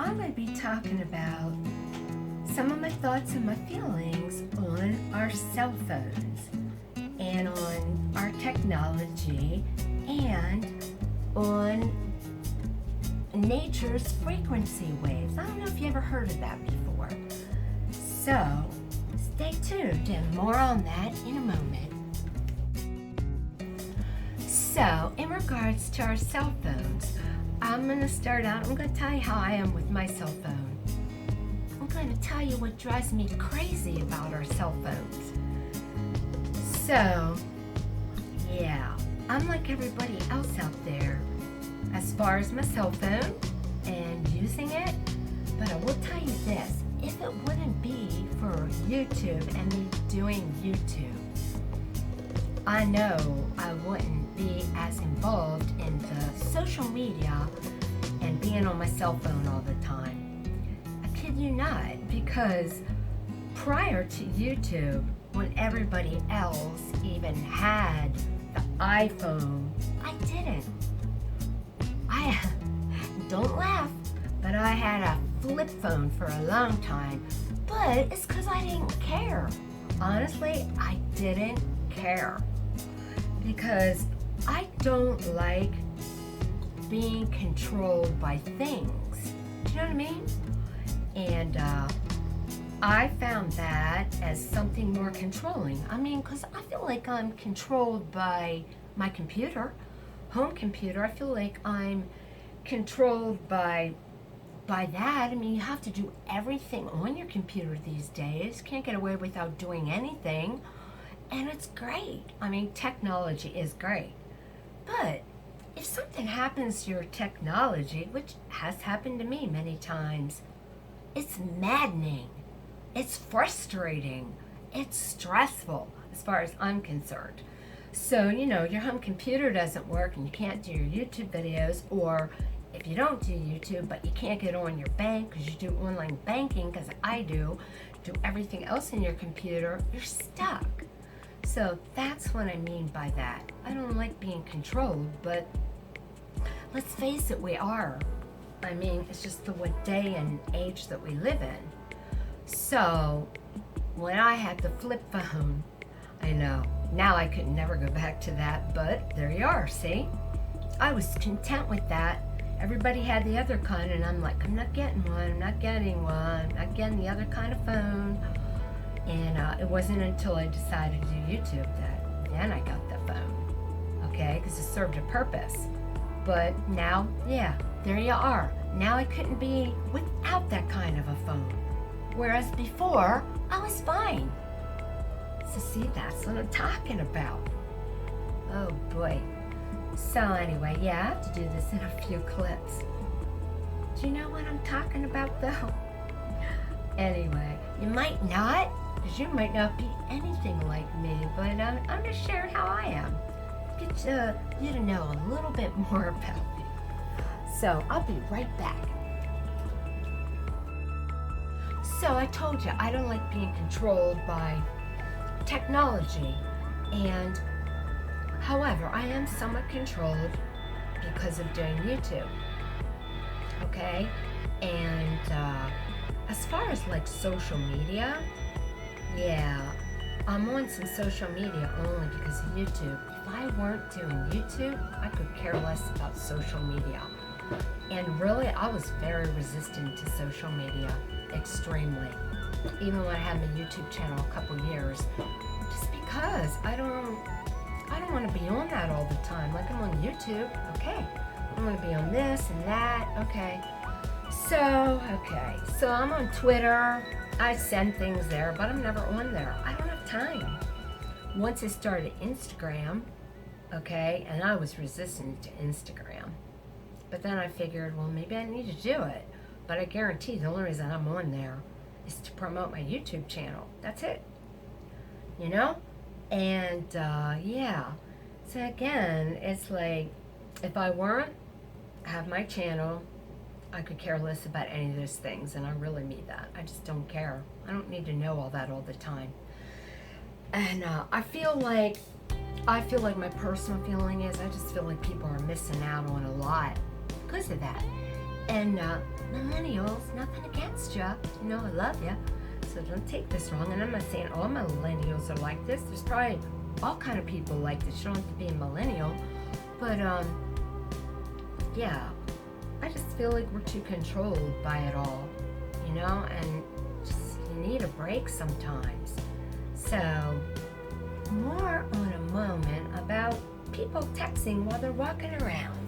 I'm going to be talking about some of my thoughts and my feelings on our cell phones and on our technology and on nature's frequency waves. I don't know if you ever heard of that before. So, stay tuned and more on that in a moment. So, in regards to our cell phones, I'm going to start out, I'm going to tell you how I am with my cell phone. I'm going to tell you what drives me crazy about our cell phones. So, yeah, I'm like everybody else out there as far as my cell phone and using it, but I will tell you this, if it wouldn't be for YouTube and me doing YouTube, I know I wouldn't be as involved in the social media and being on my cell phone all the time. I kid you not, because prior to YouTube, when everybody else even had the iPhone, I didn't. I don't laugh, but I had a flip phone for a long time, but it's because I didn't care. Honestly, I didn't care because I don't like being controlled by things. Do you know what I mean? And I found that as something more controlling. I mean, because I feel like I'm controlled by my computer, home computer. I feel like I'm controlled by that. I mean, you have to do everything on your computer these days. Can't get away without doing anything. And it's great. I mean, technology is great. But if something happens to your technology, which has happened to me many times, it's maddening. It's frustrating. It's stressful as far as I'm concerned. So, your home computer doesn't work and you can't do your YouTube videos, or if you don't do YouTube but you can't get on your bank because you do online banking, because I do everything else in your computer, you're stuck. So that's what I mean by that. I don't like being controlled, but let's face it, we are. I mean, it's just the day and age that we live in. So when I had the flip phone, I know, now I could never go back to that, but there you are, see? I was content with that. Everybody had the other kind, and I'm like, I'm not getting one, I'm not getting the other kind of phone. And it wasn't until I decided to do YouTube that then I got the phone, okay? Because it served a purpose. But now, yeah, there you are. Now I couldn't be without that kind of a phone. Whereas before, I was fine. So see, that's what I'm talking about. Oh boy. So anyway, yeah, I have to do this in a few clips. Do you know what I'm talking about though? Anyway, you might not, because you might not be anything like me, but I'm just sharing how I am. Get you to know a little bit more about me. So I'll be right back. So I told you, I don't like being controlled by technology, and however, I am somewhat controlled because of doing YouTube, okay? And as far as like social media, yeah, I'm on some social media only because of YouTube. If I weren't doing YouTube, I could care less about social media. And really, I was very resistant to social media, extremely. Even when I had my YouTube channel a couple years, just because I don't want to be on that all the time. Like, I'm on YouTube, okay. I'm going to be on this and that, okay. So I'm on Twitter. I send things there, but I'm never on there. I don't have time. Once I started Instagram, okay, and I was resistant to Instagram. But then I figured, well, maybe I need to do it. But I guarantee the only reason I'm on there is to promote my YouTube channel. That's it. And yeah. So again, it's like, if I weren't have my channel, I could care less about any of those things, and I really mean that. I just don't care. I don't need to know all that all the time. And I feel like my personal feeling is, I just feel like people are missing out on a lot because of that. And millennials, nothing against you. You know, I love you. So don't take this wrong. And I'm not saying all millennials are like this. There's probably all kind of people like this. You don't have to be a millennial. But, yeah. I just feel like we're too controlled by it all. You know? And just, you need a break sometimes. So, more on a moment about people texting while they're walking around.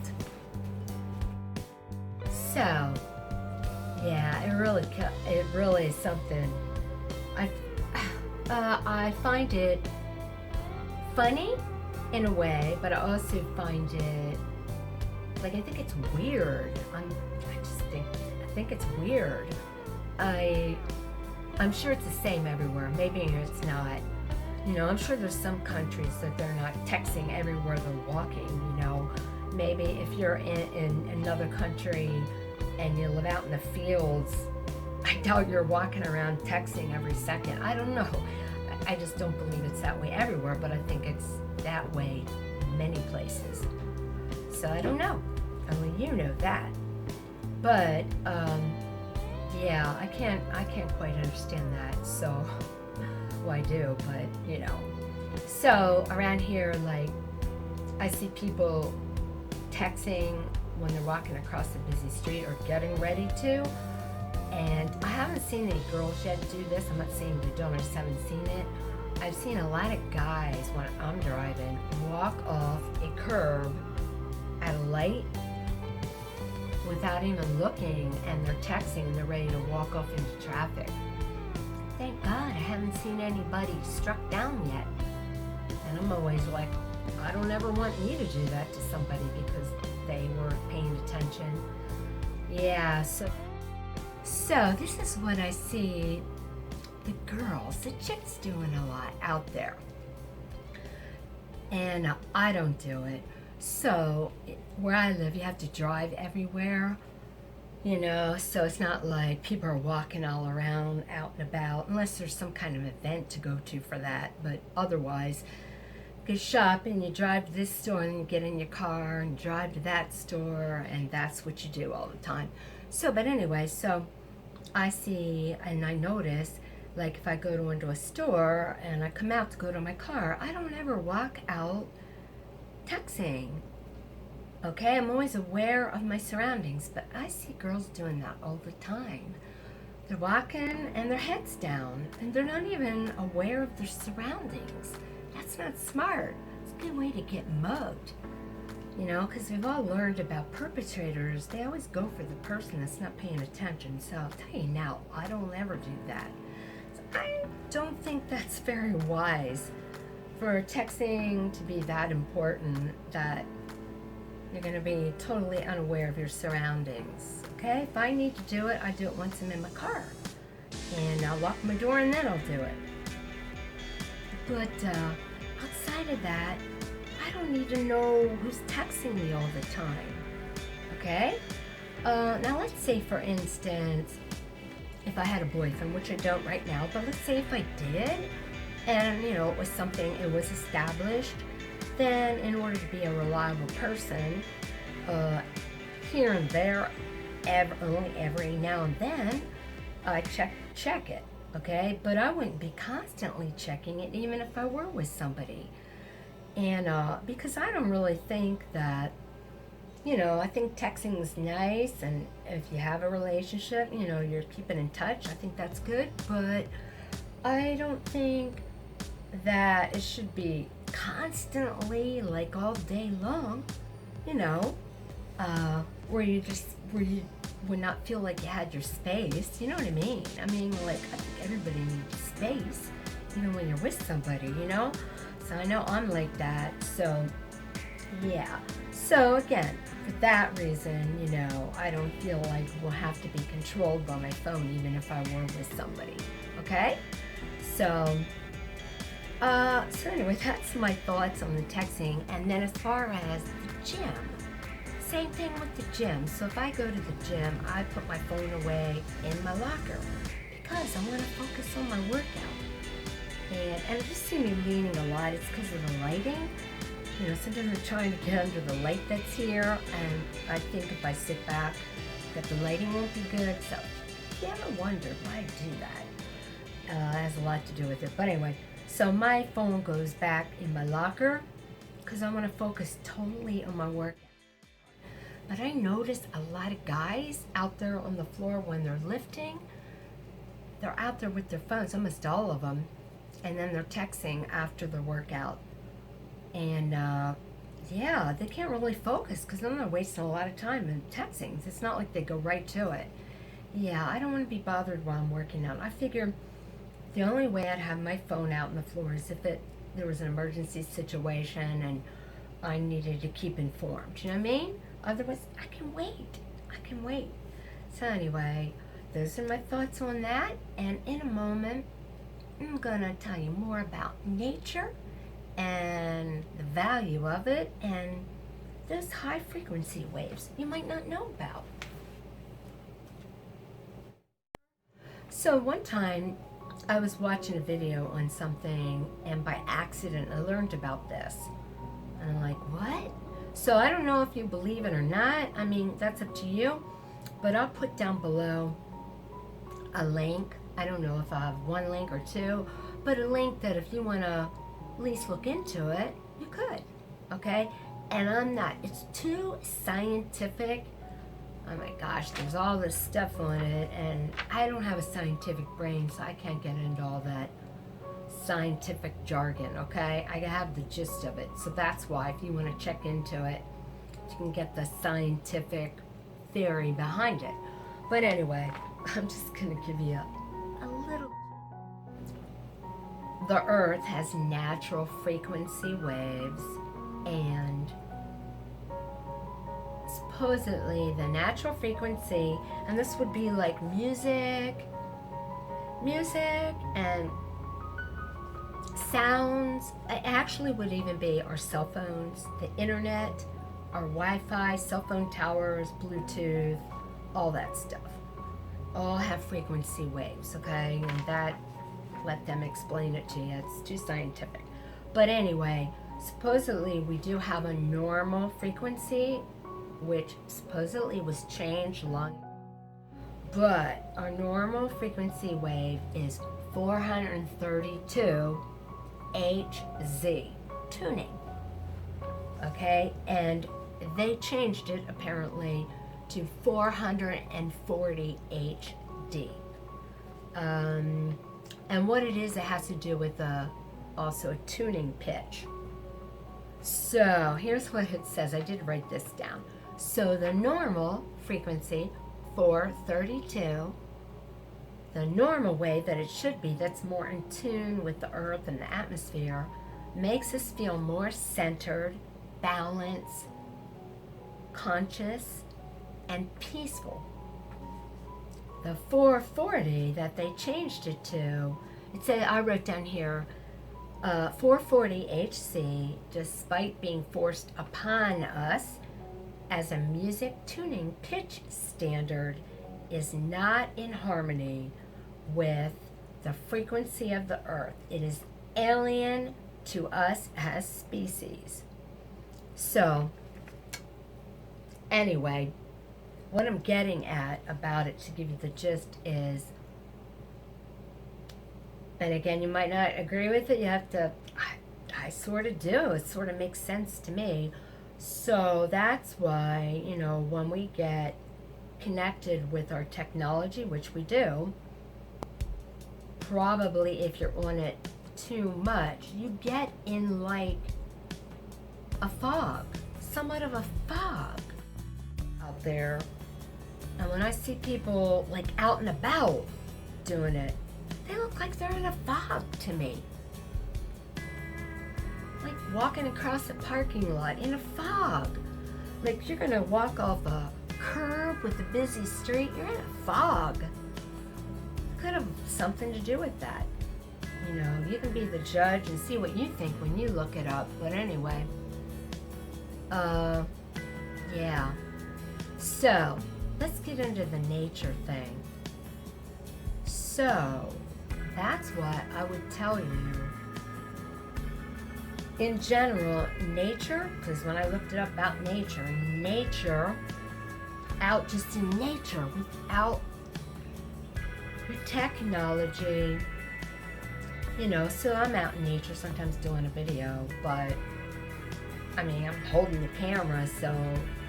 So, yeah, it really is something. I find it funny in a way, but I also find it I think it's weird. I think it's weird. I'm sure it's the same everywhere. Maybe it's not. You know, I'm sure there's some countries that they're not texting everywhere they're walking. You know, maybe if you're in another country and you live out in the fields, I doubt you're walking around texting every second. I don't know. I just don't believe it's that way everywhere, but I think it's that way in many places. So I don't know. Only you know that. But yeah, I can't quite understand that. So well, I do, but you know. So around here, like, I see people texting when they're walking across a busy street or getting ready to. And I haven't seen any girls yet do this. I'm not saying they don't, I just haven't seen it. I've seen a lot of guys when I'm driving walk off a curb at a light without even looking, and they're texting and they're ready to walk off into traffic. Thank God I haven't seen anybody struck down yet. And I'm always like, I don't ever want you to do that to somebody because they weren't paying attention. Yeah, so this is what I see the girls, the chicks doing a lot out there. And I don't do it. So where I live, you have to drive everywhere, you know, so it's not like people are walking all around out and about, unless there's some kind of event to go to for that. But otherwise, you shop and you drive to this store and you get in your car and drive to that store, and that's what you do all the time. So, but anyway, so I see and I notice, like if I go into a store and I come out to go to my car, I don't ever walk out texting. Okay, I'm always aware of my surroundings, but I see girls doing that all the time. They're walking and their head's down and they're not even aware of their surroundings. That's not smart. It's a good way to get mugged. You know, because we've all learned about perpetrators. They always go for the person that's not paying attention. So I'll tell you now, I don't ever do that. So I don't think that's very wise for texting to be that important that you're going to be totally unaware of your surroundings. Okay? If I need to do it, I do it once I'm in my car. And I'll lock my door and then I'll do it. But outside of that, I don't need to know who's texting me all the time. Okay? Now let's say, for instance, if I had a boyfriend, which I don't right now, but let's say if I did, and you know, it was something, it was established, then in order to be a reliable person, here and there, only every now and then, I check it, okay? But I wouldn't be constantly checking it, even if I were with somebody. And because I don't really think that, you know, I think texting is nice, and if you have a relationship, you know, you're keeping in touch, I think that's good, but I don't think that it should be constantly, like all day long, you know, where you would not feel like you had your space, you know what I mean? I mean, like, I think everybody needs space, even when you're with somebody, you know? So I know I'm like that, so yeah. So again, for that reason, you know, I don't feel like we'll have to be controlled by my phone even if I were with somebody, okay? So anyway, that's my thoughts on the texting. And then as far as the gym, same thing with the gym. So if I go to the gym, I put my phone away in my locker because I want to focus on my workout. And if you see me leaning a lot, it's because of the lighting. You know, sometimes I'm trying to get under the light that's here, and I think if I sit back that the lighting won't be good. So if you ever wondered why I do that, it has a lot to do with it. But anyway, so my phone goes back in my locker because I want to focus totally on my work. But I noticed a lot of guys out there on the floor when they're lifting, they're out there with their phones, almost all of them, and then they're texting after their workout. And yeah, they can't really focus because then they're wasting a lot of time in texting. It's not like they go right to it. Yeah, I don't want to be bothered while I'm working out. I figure the only way I'd have my phone out on the floor is if there was an emergency situation and I needed to keep informed. You know what I mean? Otherwise, I can wait. I can wait. So anyway, those are my thoughts on that. And in a moment, I'm going to tell you more about nature and the value of it and those high frequency waves you might not know about. So one time I was watching a video on something and by accident I learned about this. And I'm like, what? So I don't know if you believe it or not. I mean, that's up to you. But I'll put down below a link. I don't know if I have one link or two, but a link that if you want to at least look into it, you could. Okay? And I'm not. It's too scientific. Oh my gosh, there's all this stuff on it, and I don't have a scientific brain, so I can't get into all that scientific jargon, okay? I have the gist of it, so that's why if you want to check into it, you can get the scientific theory behind it. But anyway, I'm just going to give you a little. The Earth has natural frequency waves, and supposedly the natural frequency, and this would be like music and sounds. It actually would even be our cell phones, the internet, our Wi-Fi, cell phone towers, Bluetooth, all that stuff. All have frequency waves, okay? And that, let them explain it to you. It's too scientific. But anyway, supposedly we do have a normal frequency, which supposedly was changed long. But our normal frequency wave is 432 Hz tuning. Okay, and they changed it apparently to 440 HD. And what it is, it has to do with also a tuning pitch. So here's what it says. I did write this down. So the normal frequency, 432, the normal way that it should be, that's more in tune with the earth and the atmosphere, makes us feel more centered, balanced, conscious, and peaceful. The 440 that they changed it to, it said, I wrote down here, 440 Hz, despite being forced upon us as a music tuning pitch standard, is not in harmony with the frequency of the earth. It is alien to us as species. So, anyway, what I'm getting at about it, to give you the gist, is, and again, you might not agree with it, you have to, I sort of do, it sort of makes sense to me. So that's why, you know, when we get connected with our technology, which we do, probably if you're on it too much, you get in like a fog, somewhat of a fog out there. And when I see people like out and about doing it, they look like they're in a fog to me. Like walking across a parking lot in a fog. Like you're gonna walk off a curb with a busy street, you're in a fog. Could have something to do with that. You know, you can be the judge and see what you think when you look it up. But anyway, yeah. So, let's get into the nature thing. So, that's what I would tell you. In general, nature, because when I looked it up about nature out just in nature, without your technology. You know, so I'm out in nature sometimes doing a video, but I mean, I'm holding the camera, so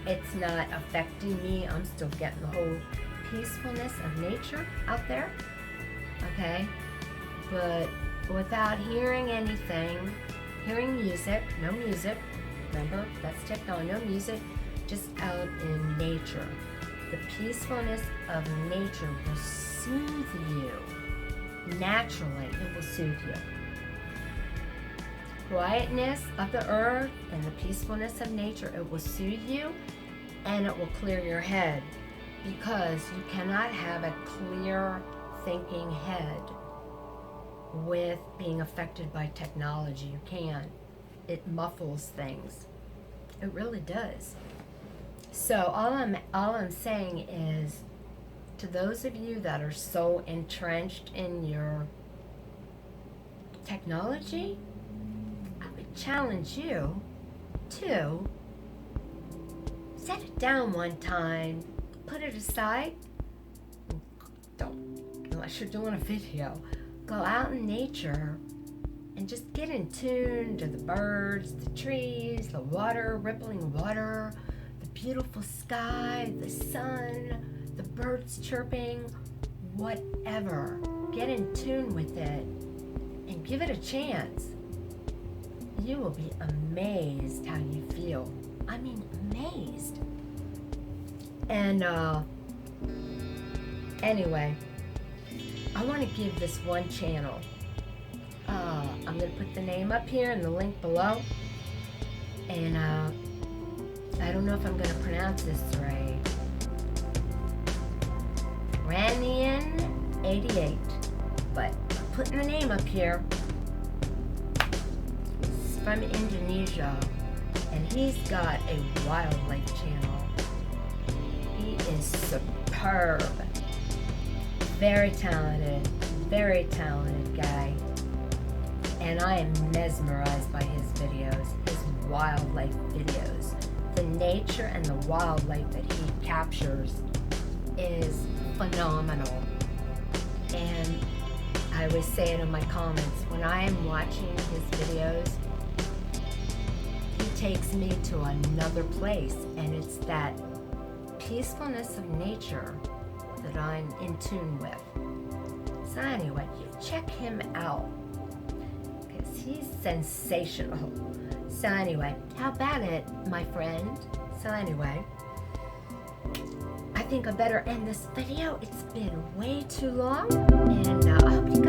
it's not affecting me. I'm still getting the whole peacefulness of nature out there, okay? But without hearing anything, hearing music, no music, remember, that's technology, no music, just out in nature. The peacefulness of nature will soothe you. Naturally, it will soothe you. Quietness of the earth and the peacefulness of nature, it will soothe you and it will clear your head, because you cannot have a clear thinking head with being affected by technology. You can't. It muffles things. It really does. So all I'm saying is, to those of you that are so entrenched in your technology, I would challenge you to set it down one time, put it aside. Don't, unless you're doing a video, go out in nature and just get in tune to the birds, the trees, the water, rippling water, the beautiful sky, the sun, the birds chirping, whatever. Get in tune with it and give it a chance. You will be amazed how you feel. I mean, amazed. And anyway, I want to give this one channel. I'm going to put the name up here and the link below. And I don't know if I'm going to pronounce this right. Ranian88. But I'm putting the name up here. It's from Indonesia. And he's got a wildlife channel. He is superb. Very talented guy. And I am mesmerized by his videos, his wildlife videos. The nature and the wildlife that he captures is phenomenal. And I always say it in my comments, when I am watching his videos, he takes me to another place, and it's that peacefulness of nature that I'm in tune with. So anyway, you check him out, because he's sensational. So anyway, how about it, my friend? So anyway, I think I better end this video. It's been way too long, and I hope you